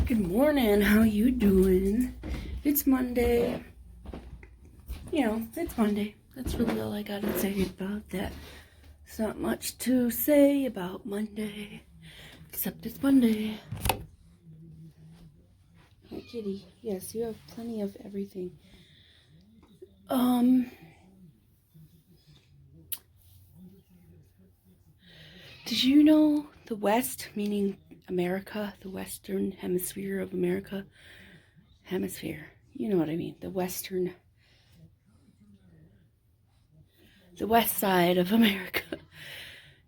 Good morning. How you doing? It's Monday. It's Monday. That's really all I gotta say about that. It's not much to say about Monday, except it's Monday. Hey, kitty. Yes, you have plenty of everything. Did you know the West, meaning America, the Western Hemisphere of America? Hemisphere. You know what I mean. The west side of America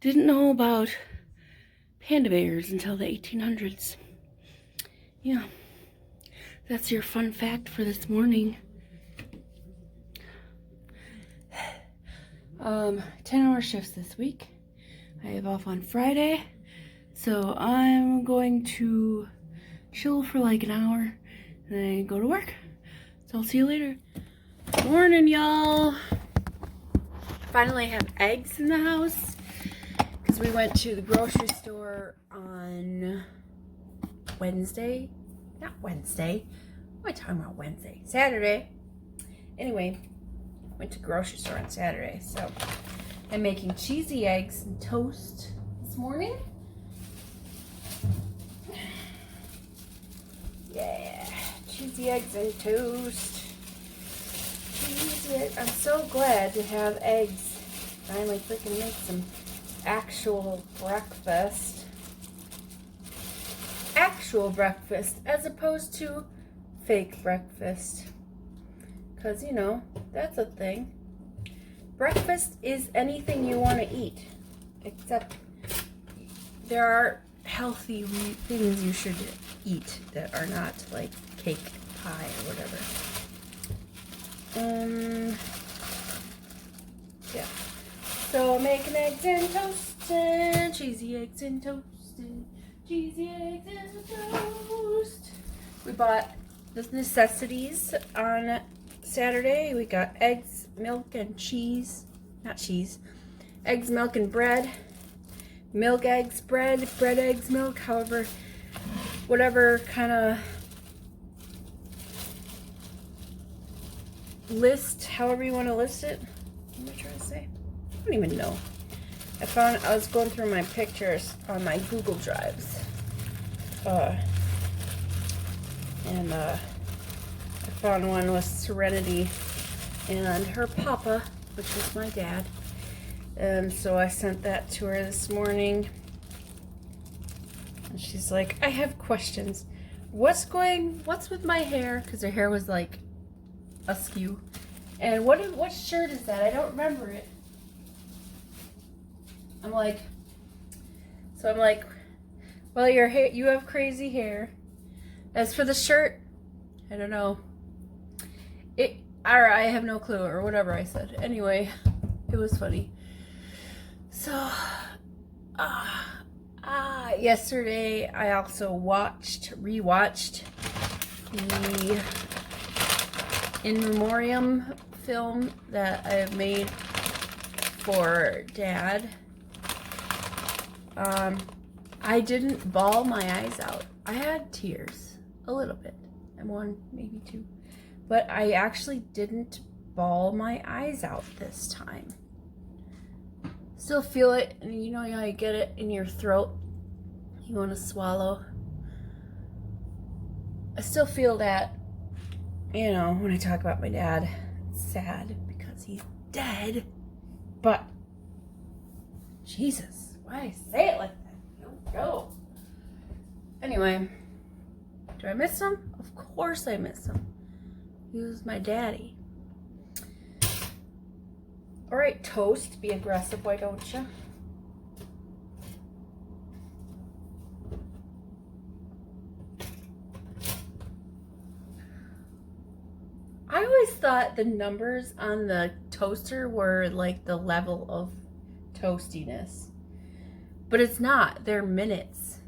didn't know about panda bears until the 1800s. Yeah, that's your fun fact for this morning. 10-hour shifts this week. I have off on Friday, so I'm going to chill for like an hour and then go to work. So I'll see you later. Morning, y'all. Finally have eggs in the house because we went to the grocery store on Wednesday. Not Wednesday. What am I talking about? Wednesday. Saturday. Anyway, went to the grocery store on Saturday. So I'm making cheesy eggs and toast this morning. Yeah, cheesy eggs and toast. I'm so glad to have eggs. Finally freaking make some actual breakfast. Actual breakfast as opposed to fake breakfast. Because, that's a thing. Breakfast is anything you want to eat. Except there are healthy things you should eat that are not like cake, pie, or whatever. Yeah. So making eggs and toast and cheesy eggs and toast and cheesy eggs and toast. We bought the necessities on Saturday. We got eggs, milk, and cheese. Not cheese. Eggs, milk, and bread. Milk, eggs, bread, eggs, milk, whatever kind of list, however you want to list it. What am I trying to say? I don't even know. I was going through my pictures on my Google Drives. And I found one with Serenity and her papa, which is my dad. And so I sent that to her this morning. And she's like, I have questions. What's with my hair? Because her hair was like askew. And what shirt is that? I don't remember it. I'm like, well, your hair, you have crazy hair. As for the shirt, I don't know. I have no clue, or whatever I said. Anyway, it was funny. So, yesterday I also rewatched the In Memoriam film that I have made for Dad. I didn't bawl my eyes out. I had tears, a little bit, and one, maybe two, but I actually didn't bawl my eyes out this time. Still feel it, and you know how you get it in your throat. You want to swallow. I still feel that, when I talk about my dad. It's sad because he's dead, but Jesus, why say it like that? No. Anyway, do I miss him? Of course I miss him. He was my daddy. All right, toast, be aggressive, why don't you? I always thought the numbers on the toaster were like the level of toastiness, but it's not. They're minutes.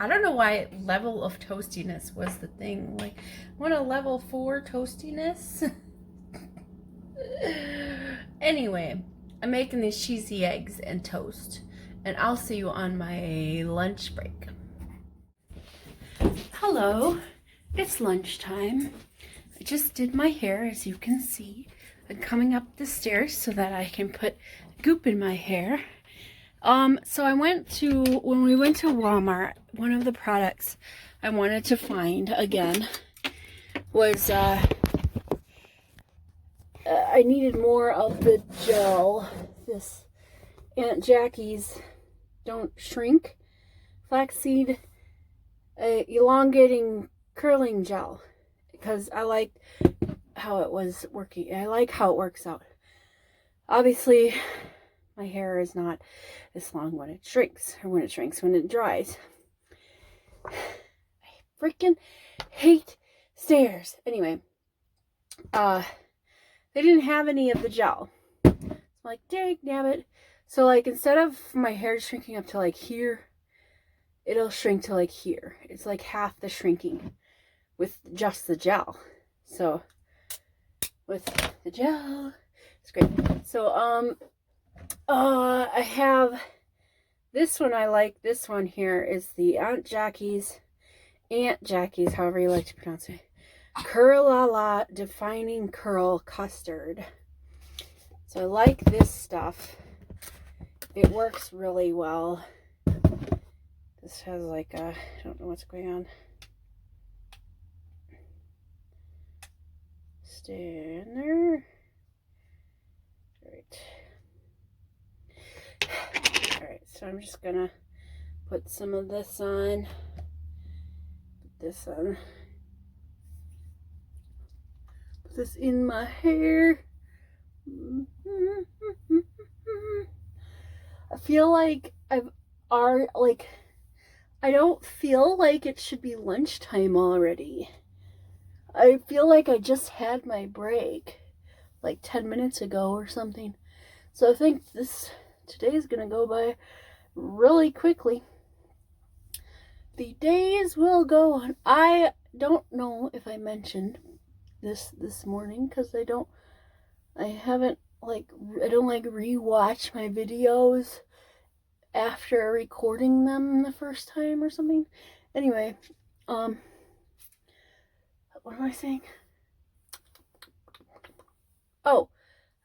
I don't know why level of toastiness was the thing. Like, I want a level 4 toastiness. Anyway, I'm making these cheesy eggs and toast. and I'll see you on my lunch break. Hello, it's lunchtime. I just did my hair, as you can see. I'm coming up the stairs so that I can put goop in my hair. So when we went to Walmart, one of the products I wanted to find again was, I needed more of the gel, this Aunt Jackie's Don't Shrink Flaxseed Elongating Curling Gel, because I liked how it was working. I like how it works out. Obviously, my hair is not as long when it shrinks, or when it dries. I freaking hate stairs. Anyway, they didn't have any of the gel. I'm like, dang, damn it. So, like, instead of my hair shrinking up to, like, here, it'll shrink to, like, here. It's, like, half the shrinking with just the gel. So, with the gel, it's great. So, I have this one. I like this one here is the Aunt Jackie's, however you like to pronounce it, Curl-La-La Defining Curl Custard. So I like this stuff. It works really well. This has like a, I don't know what's going on. Stay in there. Alright, so I'm just gonna put some of this on. Put this on. Put this in my hair. I feel like I don't feel like it should be lunchtime already. I feel like I just had my break like 10 minutes ago or something. So I think today is gonna go by really quickly. The days will go on. I don't know if I mentioned this morning, because I don't rewatch my videos after recording them the first time or something. Anyway, what am I saying? Oh,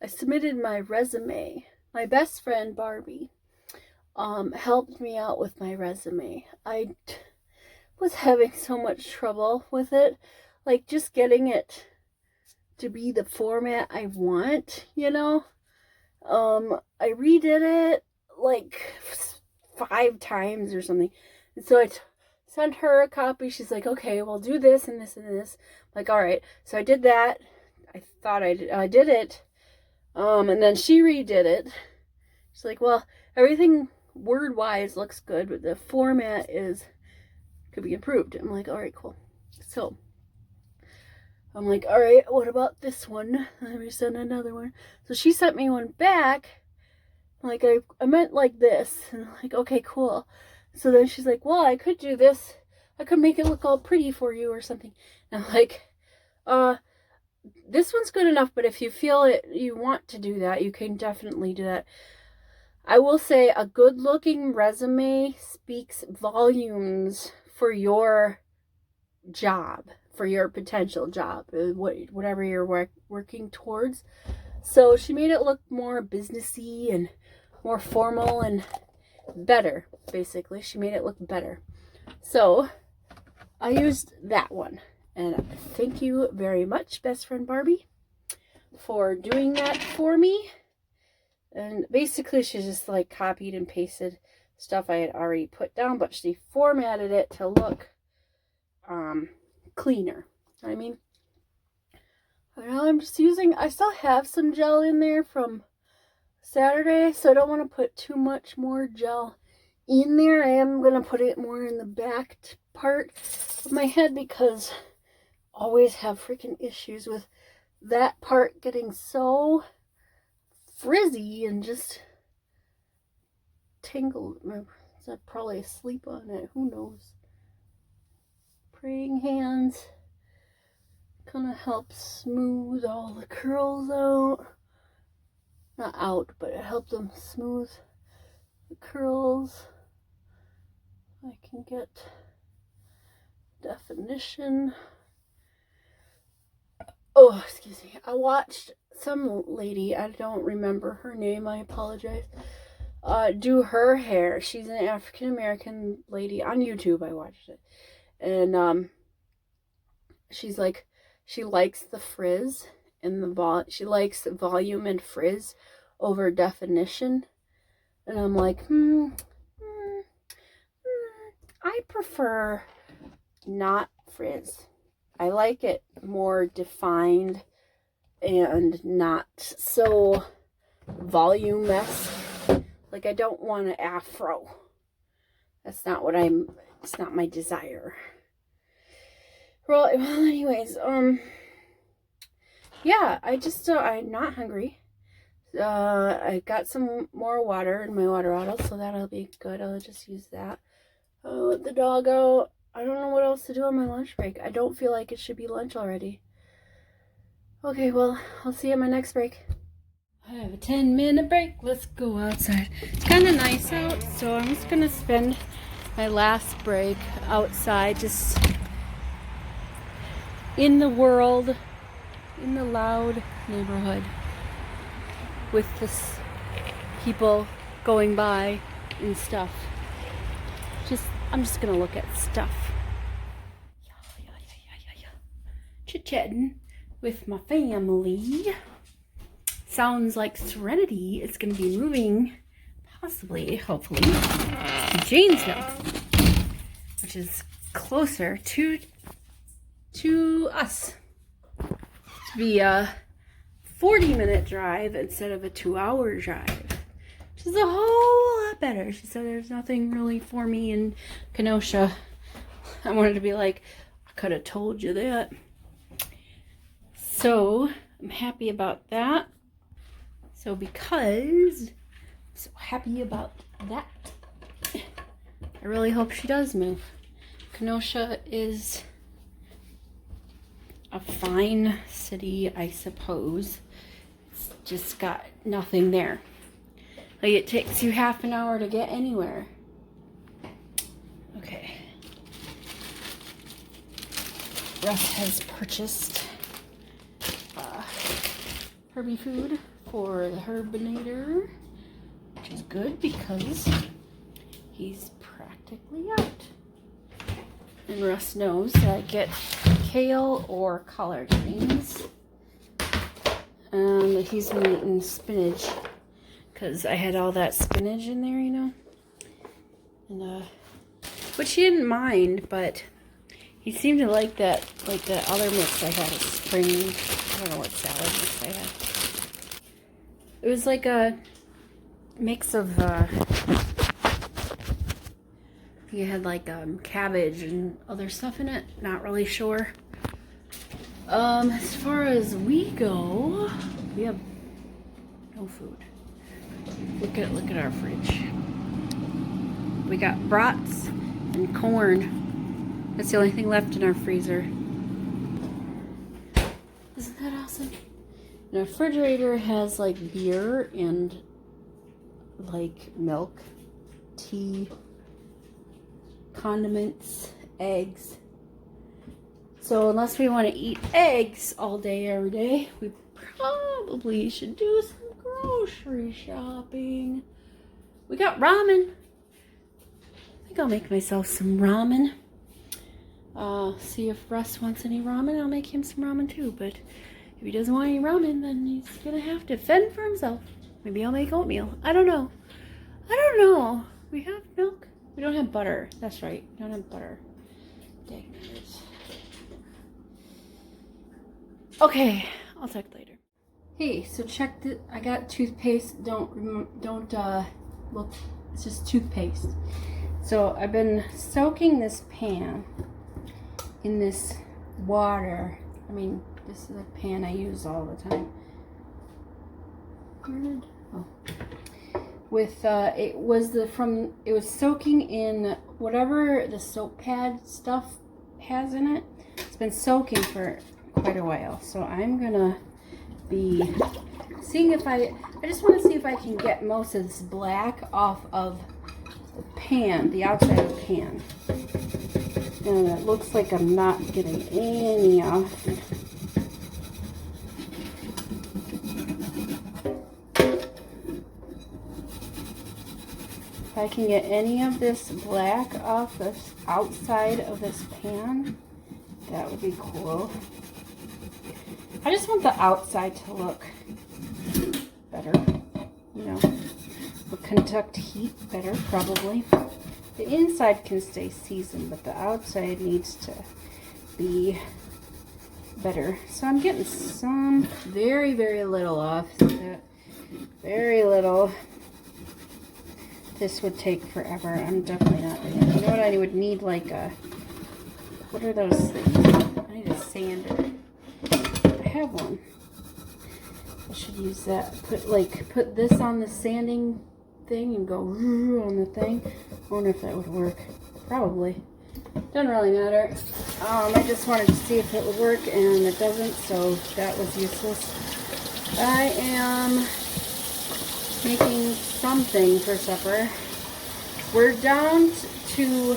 I submitted my resume. My best friend Barbie helped me out with my resume. I was having so much trouble with it, like just getting it to be the format I want, you know. I redid it like 5 times or something, and so I sent her a copy. She's like, okay, well, do this and this and this. I'm like, all right. So I did that. I thought I did it, and then she redid it. She's like, well, everything word wise looks good, but the format could be improved. I'm like, all right, cool. So I'm like, all right, what about this one? Let me send another one. So she sent me one back. Like, I meant like this. And I'm like, okay, cool. So then she's like, well, I could do this. I could make it look all pretty for you or something. And I'm like, this one's good enough, but if you feel you want to do that, you can definitely do that. I will say a good looking resume speaks volumes for your job, for your potential job, whatever you're working towards. So she made it look more businessy and more formal and better, basically. She made it look better. So I used that one. And thank you very much, best friend Barbie, for doing that for me. And basically she just like copied and pasted stuff I had already put down, but she formatted it to look cleaner. You know what I mean? But now I'm just I still have some gel in there from Saturday, so I don't want to put too much more gel in there. I am going to put it more in the back part of my head, because I always have freaking issues with that part getting so frizzy and just tangled. I'm probably asleep on it. Who knows? Praying hands kind of helps smooth all the curls out. Not out, but it helped them smooth the curls else I can get. Definition. Oh, excuse me. I watched some lady, I don't remember her name, I apologize, do her hair. She's an African American lady on YouTube. I watched it. And she's like, she likes the frizz and she likes volume and frizz over definition. And I'm like, I prefer not frizz. I like it more defined and not so volume-esque. Like, I don't want an afro. That's not what it's not my desire. Well, anyways, yeah, I'm not hungry. I got some more water in my water bottle, so that'll be good. I'll just use that. I'll let the dog out. I don't know what else to do on my lunch break. I don't feel like it should be lunch already. Okay, well, I'll see you at my next break. I have a 10-minute break. Let's go outside. It's kind of nice out, so I'm just going to spend my last break outside, just in the world, in the loud neighborhood, with this people going by and stuff. I'm just gonna look at stuff. Chit-chatting with my family. Sounds like Serenity is gonna be moving, possibly, hopefully, to Janesville, which is closer to us. To be a 40-minute drive instead of a 2-hour drive. Which is a whole lot better. She said there's nothing really for me in Kenosha. I wanted to be like, I could have told you that. So, I'm happy about that. So, because I'm so happy about that, I really hope she does move. Kenosha is a fine city, I suppose. It's just got nothing there. Like, it takes you half an hour to get anywhere. Okay. Russ has purchased Herbie food for the Herbinator, which is good because he's practically out. And Russ knows that I get kale or collard greens. And he's been eating spinach because I had all that spinach in there, you know. And which he didn't mind, but he seemed to like that, like the other mix I had, a spring, I don't know what salad mix I had. It was like a mix of, you had like cabbage and other stuff in it, not really sure. As far as we go, we have no food. Look at our fridge. We got brats and corn. That's the only thing left in our freezer. Isn't that awesome? And our refrigerator has like beer and like milk, tea, condiments, eggs. So unless we want to eat eggs all day, every day, we probably should do some grocery shopping. We got ramen. I think I'll make myself some ramen. See if Russ wants any ramen. I'll make him some ramen too. But if he doesn't want any ramen, then he's gonna have to fend for himself. Maybe I'll make oatmeal. I don't know. We have milk. We don't have butter. That's right. We don't have butter. Dang it. Okay, I'll talk later. Hey, so check the. I got toothpaste. Don't look. It's just toothpaste. So I've been soaking this pan in this water. I mean, this is a pan I use all the time. Oh. With it was soaking in whatever the soap pad stuff has in it. It's been soaking for quite a while, so I'm gonna be seeing if I just want to see if I can get most of this black off of the pan, the outside of the pan. And it looks like I'm not getting any off. If I can get any of this black off the outside of this pan, that would be cool. I just want the outside to look better, you know, will conduct heat better probably. The inside can stay seasoned, but the outside needs to be better. So I'm getting some very, very little off. Very little. This would take forever. I'm definitely not doing it. You know what I would need? Like a, what are those things? I need a sander. I have one. I should use that. Put this on the sanding thing and go on the thing. I wonder if that would work. Probably. Doesn't really matter. I just wanted to see if it would work, and it doesn't, so that was useless. I am making something for supper. We're down to,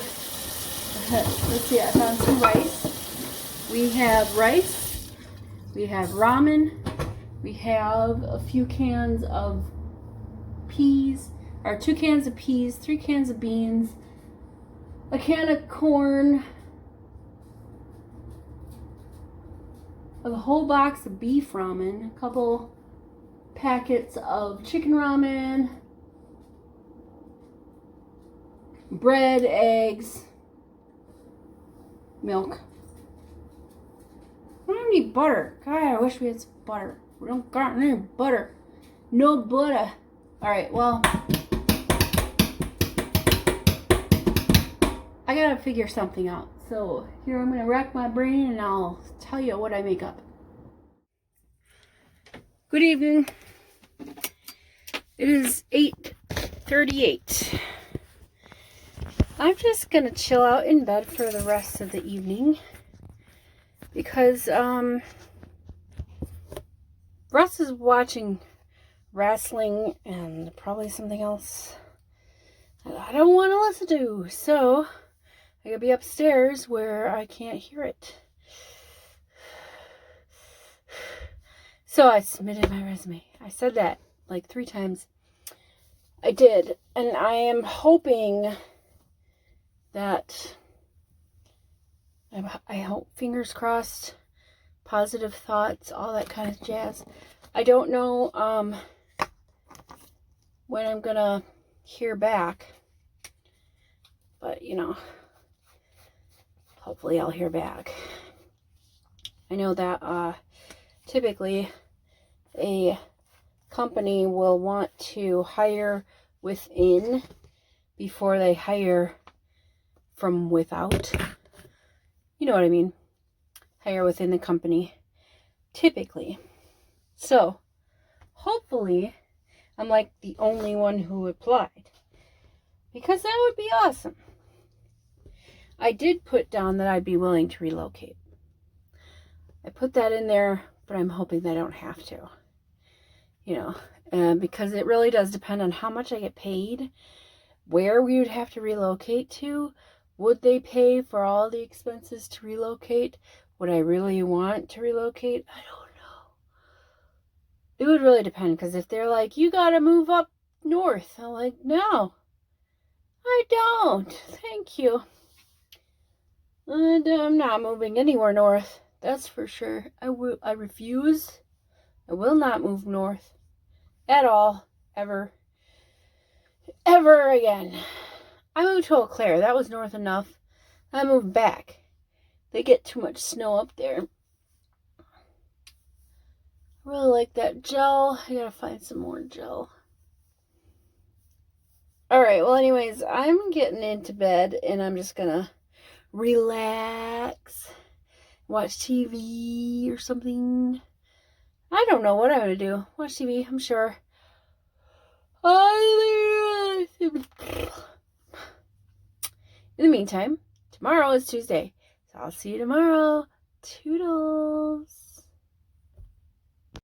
let's see, I found some rice. We have rice, we have ramen, we have a few cans of peas, or 2 cans of peas, 3 cans of beans, a can of corn, a whole box of beef ramen, a couple packets of chicken ramen, bread, eggs, milk. I don't need butter. God, I wish we had some butter. We don't got any butter. No butter. Alright, well, I gotta figure something out. So here I'm gonna rack my brain and I'll tell you what I make up. Good evening. It is 8:38. I'm just gonna chill out in bed for the rest of the evening because Russ is watching wrestling and probably something else that I don't want to listen to, so I gotta be upstairs where I can't hear it. So I submitted my resume. I said that like 3 times. I did, and I am hoping that, I hope, fingers crossed, positive thoughts, all that kind of jazz. I don't know when I'm gonna hear back, but you know, hopefully I'll hear back. I know that typically a company will want to hire within before they hire from without. You know what I mean? Hire within the company, typically. So, hopefully, I'm like the only one who applied, because that would be awesome. I did put down that I'd be willing to relocate. I put that in there, but I'm hoping that I don't have to. You know, because it really does depend on how much I get paid, where we would have to relocate to. Would they pay for all the expenses to relocate? Would I really want to relocate? I don't know. It would really depend, because if they're like, you gotta move up north, I'm like, no, I don't. Thank you. And I'm not moving anywhere north. That's for sure. I refuse. I will not move north at all, ever again. I moved to Eau Claire. That was north enough. I moved back. They get too much snow up there. I really like that gel. I gotta find some more gel. Alright, well anyways, I'm getting into bed and I'm just gonna relax, watch TV or something. I don't know what I'm gonna do. Watch TV, I'm sure. In the meantime, tomorrow is Tuesday, so I'll see you tomorrow. Toodles.